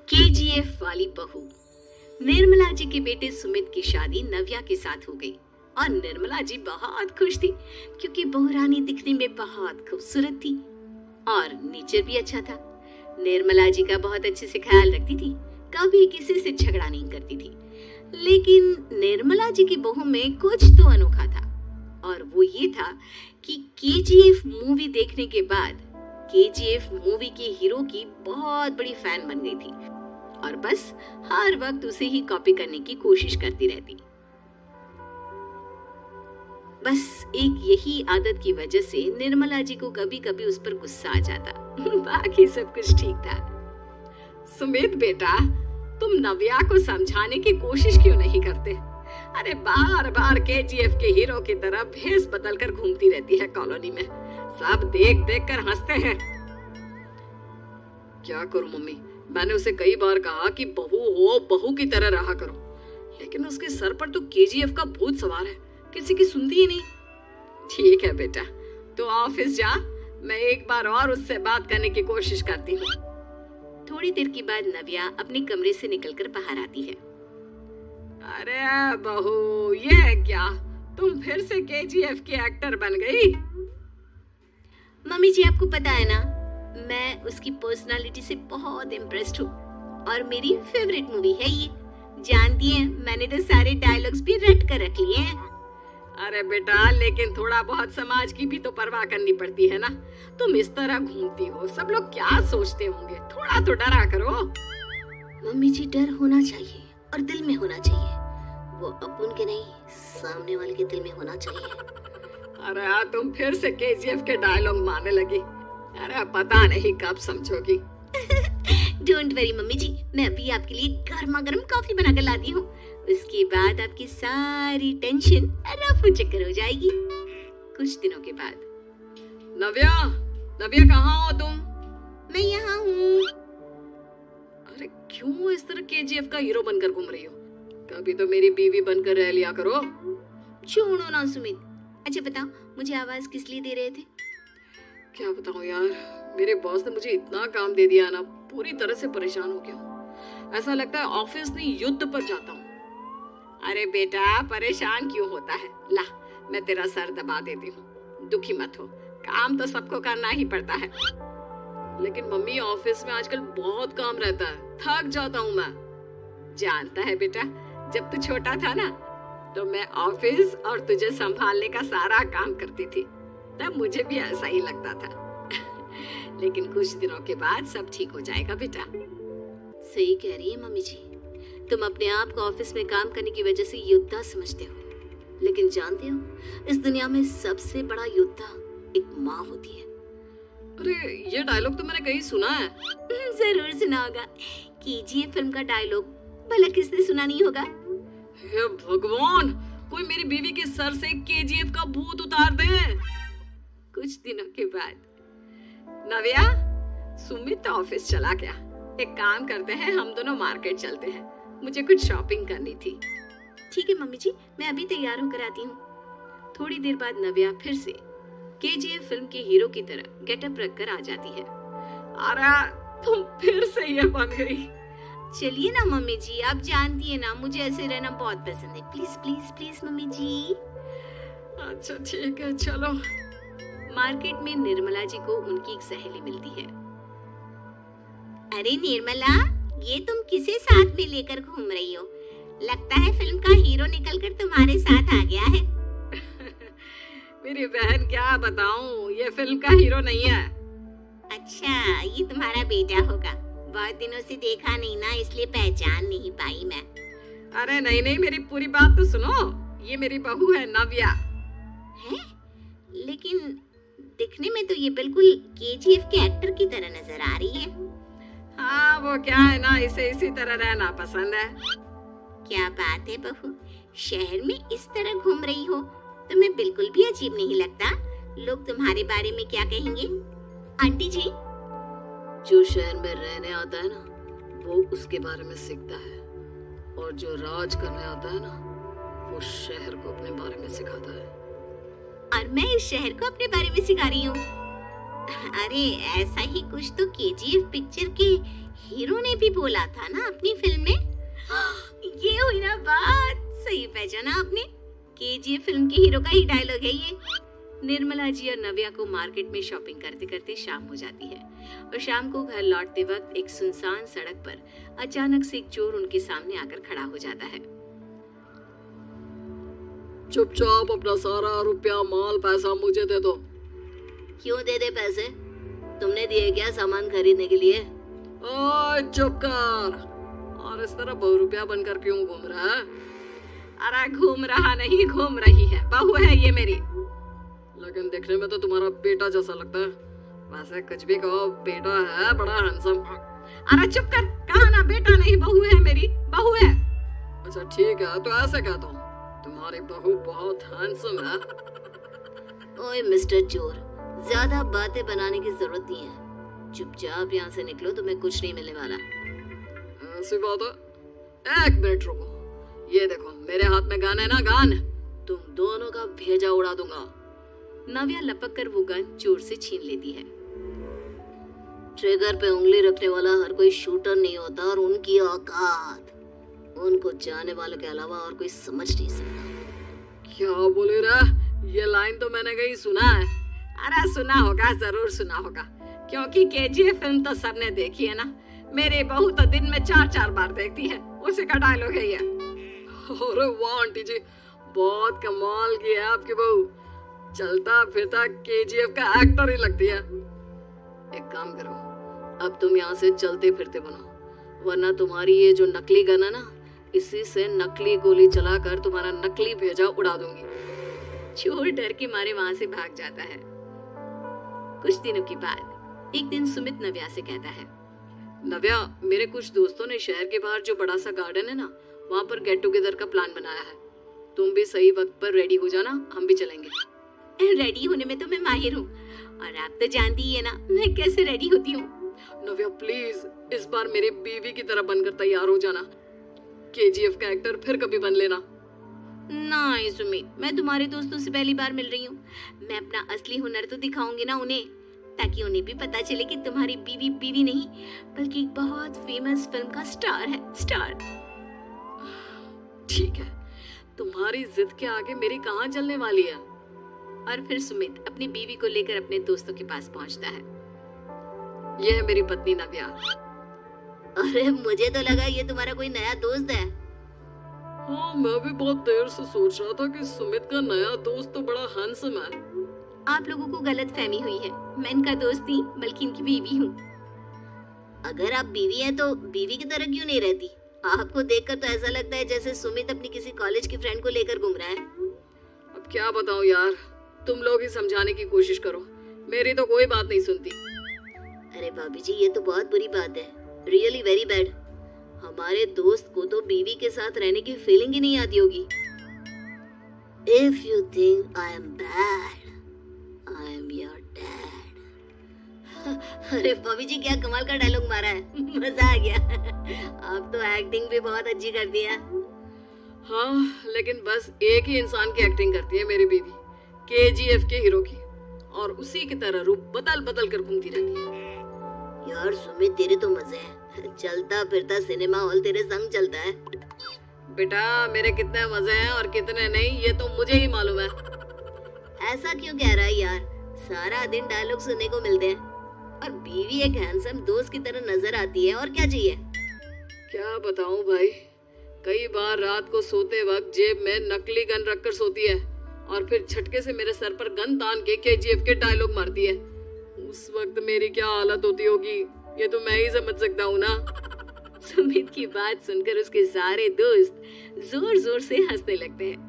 KGF वाली बहू। निर्मला जी के बेटे सुमित की शादी नव्या के साथ हो गई और निर्मला जी बहुत खुश थी क्योंकि बहू रानी दिखने में बहुत खूबसूरत थी और नेचर भी अच्छा था। निर्मला जी का बहुत अच्छे से ख्याल रखती थी, कभी किसी से झगड़ा नहीं करती थी। लेकिन निर्मला जी की बहू में कुछ तो अनोखा था और वो ये था कि केजीएफ मूवी देखने के बाद केजीएफ मूवी के हीरो की बहुत बड़ी फैन बन गई थी और बस हर वक्त उसे ही कॉपी करने की कोशिश करती रहती। बस एक यही आदत की वजह से निर्मला जी को कभी कभी उस पर गुस्सा आ जाता। बाकी सब कुछ ठीक था। सुमित बेटा, तुम नव्या को समझाने की कोशिश क्यों नहीं करते? अरे बार बार केजीएफ के हीरो की तरह भेस बदलकर घूमती रहती है कॉलोनी में, सब देख देख कर हंसते हैं। क्या करूं मम्मी, मैंने उसे कई बार कहा कि बहू हो, बहू की तरह रहा करो, लेकिन उसके सर पर तो केजीएफ का भूत सवार है, किसी की सुनती ही नहीं। ठीक है बेटा, तो ऑफिस जा, मैं एक बार और उससे बात करने की कोशिश करती हूँ। थोड़ी देर के बाद नव्या अपने कमरे से निकलकर बाहर आती है। अरे बहू, ये क्या, तुम फिर से केजीएफ की एक्टर बन गई? मम्मी जी, आपको पता है ना, मैं उसकी पर्सनालिटी से बहुत इम्प्रेस्ड हूँ और मेरी फेवरेट मूवी है ये। जानती हैं, मैंने तो सारे डायलॉग्स भी रट कर रख लिए हैं। अरे बेटा, लेकिन थोड़ा बहुत समाज की भी तो परवाह करनी पड़ती है ना। तुम इस तरह घूमती हो, सब लोग क्या सोचते होंगे, थोड़ा तो डरा करो। मम्मी जी, डर होना चाहिए और दिल में होना चाहिए, वो अपन के नहीं, सामने वाले के दिल में होना चाहिए। अरे तुम फिर से केजीएफ के डायलॉग मारने लगी। अरे पता नहीं कब समझोगी। डोंट वरी मम्मी जी, मैं अभी आपके लिए गर्मा गर्म कॉफी बना कर लाती हूँ। उसके बाद आपकी सारी टेंशन रफू चक्कर हो जाएगी। कुछ दिनों के बाद। नव्या, नव्या कहाँ हो तुम? मैं यहाँ हूँ। अरे क्यों इस तरह केजीएफ का हीरो बनकर घूम रही हो? कभी तो मेरी बीवी बनकर रह लिया करो। छोड़ो ना सुमित। अच्छा बताओ, मुझे आवाज किस लिए दे रहे थे? क्या बताऊं यार, मेरे बॉस ने मुझे इतना काम दे दिया ना, पूरी तरह से परेशान हो गया हूँ। ऐसा लगता है ऑफिस नहीं युद्ध पर जाता हूँ। अरे बेटा, परेशान क्यों होता है? ला, मैं तेरा सर दबा देती हूँ, दुखी मत हो, काम तो सबको करना ही पड़ता है। लेकिन मम्मी, ऑफिस में आजकल बहुत काम रहता है, थक जाता हूँ मैं। जानता है बेटा, जब तू छोटा था ना, तो मैं ऑफिस और तुझे संभालने का सारा काम करती थी, तब मुझे भी ऐसा ही लगता था। लेकिन कुछ दिनों के बाद सब ठीक हो जाएगा बेटा। सही कह रही है मम्मी जी, तुम अपने आप को ऑफिस में काम करने की वजह से योद्धा समझते हो, लेकिन जानते हो, इस दुनिया में सबसे बड़ा योद्धा एक माँ होती है। अरे ये डायलॉग तो मैंने कहीं सुना है। जरूर सुना होगा, केजीएफ फिल्म का डायलॉग, भला किसने सुना नहीं होगा? हे भगवान, कोई मेरी बीवी के सर से केजीएफ का भूत उतार दे। कुछ दिनों के बाद। नव्या, सुमित ऑफिस चला गया, एक काम करते हैं, हम दोनों मार्केट चलते हैं, मुझे कुछ शॉपिंग करनी थी। ठीक है मम्मी जी, मैं अभी तैयार होकर आती हूँ। थोड़ी देर बाद नव्या फिर से केजीएफ फिल्म के हीरो की तरह गेटअप रखकर आ जाती है। अरे तुम फिर से ये बन गई। चलिए ना मम्मी जी, आप जानती है ना, मुझे ऐसे रहना बहुत पसंद है। प्लीज प्लीज प्लीज मम्मी जी। अच्छा ठीक है, चलो। मार्केट में निर्मला जी को उनकी एक सहेली मिलती है। अरे निर्मला, ये तुम किसे साथ में लेकर घूम रही हो? लगता है फिल्म का हीरो निकलकर तुम्हारे साथ आ गया है। मेरी बहन, क्या बताऊं, ये फिल्म का हीरो नहीं है। अच्छा, ये तुम्हारा बेटा होगा, बहुत दिनों से देखा नहीं ना, इसलिए पहचान नहीं पाई मैं। अरे नहीं नहीं, मेरी पूरी बात तो सुनो, ये मेरी बहू है नव्या। है? लेकिन दिखने में तो ये बिल्कुल केजीएफ के एक्टर की तरह नजर आ रही है। हाँ, वो क्या है ना, इसे इसी तरह रहना पसंद है। क्या बात है बहू, शहर में इस तरह घूम रही हो, तुम्हें बिल्कुल भी अजीब नहीं लगता? लोग तुम्हारे बारे में क्या कहेंगे? आंटी जी, जो शहर में रहने आता है ना, वो उसके बारे में सीखता है, और जो राज करने आता है ना, वो शहर को अपने बारे में सिखाता है। और मैं इस शहर को अपने बारे में सिखा रही हूँ। अरे ऐसा ही कुछ तो केजीएफ पिक्चर के हीरो ने भी बोला था ना अपनी फिल्म में। ये हुई ना बात, सही पहचाना आपने। केजीएफ फिल्म के हीरो का ही डायलॉग है ये। निर्मला जी और नव्या को मार्केट में शॉपिंग करते करते शाम हो जाती है और शाम को घर लौटते वक्त एक सुनसान सड़क पर अचानक से एक चोर उनके सामने आकर खड़ा हो जाता है। चुपचाप अपना सारा रुपया माल पैसा मुझे दे दो। क्यों दे दे पैसे? तुमने दिए क्या सामान खरीदने के लिए? ओए चुप कर। और इस तरह बहुरुपया बनकर क्यों घूम रहा है? अरे घूम रहा नहीं, घूम रही है, बहू है ये मेरी। लेकिन देखने में तो तुम्हारा बेटा जैसा लगता है। वैसे कुछ भी कहो, बेटा है बड़ा हैंडसम। अरे चुप कर, कहा ना बेटा नहीं बहू है मेरी, बहू है। अच्छा ठीक है, तो ऐसे कहता हूँ, तुम्हारी बहू बहुत हैंडसम है। ओए मिस्टर चोर, ज्यादा बातें बनाने की जरूरत नहीं है। चुपचाप यहाँ से निकलो, तुम्हें कुछ नहीं मिलने वाला। ऐसी बात है? एक मिनट रुको, ये देखो मेरे हाथ में गन है ना, गन। तुम दोनों का भेजा उड़ा दूंगा। नव्या लपक कर वो गन चोर से छीन लेती है। ट्रिगर पे उंगली रखने वाला हर कोई शूटर नहीं होता, और उनकी औकात उनको जाने वालों के अलावा और कोई समझ नहीं सकता। क्या बोले रे? ये लाइन तो मैंने कहीं सुना है। अरे सुना होगा, जरूर सुना होगा, क्योंकि केजीएफ फिल्म तो सबने देखी है ना। मेरी बहू तो दिन में 4-4 बार देखती है, उसी का डायलॉग है ये। अरे वाह आंटी जी, बहुत कमाल की है आपकी बहू। चलता फिरता केजीएफ का एक्टर ही लगती है। एक काम करो, अब तुम यहाँ से चलते फिरते बनो, वरना तुम्हारी ये जो नकली गन है ना, इसी से नकली गोली चलाकर तुम्हारा नकली भेजा उड़ा दूंगी। चोर डर के मारे वहां से भाग जाता है। कुछ दिनों के बाद एक दिन सुमित नव्या से कहता है, नव्या, मेरे कुछ दोस्तों ने शहर के बाहर जो बड़ा सा गार्डन है ना, वहाँ पर गेट टुगेदर का प्लान बनाया है। तुम भी सही वक्त पर रेडी हो जाना, हम भी चलेंगे। रेडी होने में तो मैं माहिर हूँ, और आप तो जानती ही है ना मैं कैसे रेडी होती हूँ। नव्या प्लीज, इस बार मेरी बीवी की तरह बनकर तैयार हो जाना। केजीएफ का एक्टर फिर कभी बन लेना। नहीं सुमित, मैं तुम्हारे दोस्तों से पहली बार मिल रही हूँ। मैं अपना असली हुनर तो दिखाऊंगी ना उन्हें, ताकि उन्हें भी पता चले कि तुम्हारी बीवी बीवी नहीं, बल्कि एक बहुत फेमस फिल्म का स्टार है, स्टार। ठीक है, तुम्हारी जिद के आगे मेरी कहाँ चलने वाली है। और फिर सुमित अपनी बीवी को लेकर अपने दोस्तों के पास पहुंचता है। यह है मेरी पत्नी नव्या। अरे मुझे तो लगा ये तुम्हारा कोई नया दोस्त है। हाँ, मैं भी बहुत देर से सोच रहा था कि सुमित का नया दोस्त तो बड़ा हैंडसम है। आप लोगों को गलत फहमी हुई है, मैं इनका दोस्त नहीं बल्कि इनकी बीवी हूँ। अगर आप बीवी हैं तो बीवी की तरह क्यों नहीं रहती? आपको देखकर तो ऐसा लगता है जैसे सुमित अपनी किसी कॉलेज की फ्रेंड को लेकर घूम रहा है। अब क्या बताऊं यार, तुम लोग ही समझाने की कोशिश करो, मेरी तो कोई बात नहीं सुनती। अरे भाभी जी, ये तो बहुत बुरी बात है, रियली वेरी बैड। हमारे दोस्त को तो बीवी के साथ रहने की फीलिंग ही नहीं आती होगी। If you think I am bad, I am your dad. अरे भाभी जी, क्या कमाल का डायलॉग मारा है, मजा आ गया। आप तो एक्टिंग भी बहुत अच्छी करती हैं। हाँ, लेकिन बस एक ही इंसान की एक्टिंग करती है मेरी बीवी, केजीएफ के हीरो की, और उसी की तरह रूप बदल बदल कर घूमती रहती है। यार सुमित, तेरे तो मजे हैं, चलता फिरता सिनेमा हॉल तेरे संग चलता है। बेटा, मेरे कितने मजे हैं और कितने नहीं ये तो मुझे ही मालूम है। ऐसा क्यों कह रहा है यार, सारा दिन डायलॉग सुनने को मिलते हैं, और बीवी एक हैंडसम दोस्त की तरह नजर आती है, और क्या चाहिए। क्या बताऊं भाई, कई बार रात को सोते वक्त जेब में नकली गन रखकर सोती है, और फिर झटके से मेरे सर पर गन तान के केजीएफ के डायलॉग मारती है। उस वक्त मेरी क्या हालत होती होगी, ये तो मैं ही समझ सकता हूँ ना। सुमित की बात सुनकर उसके सारे दोस्त जोर जोर से हंसने लगते हैं।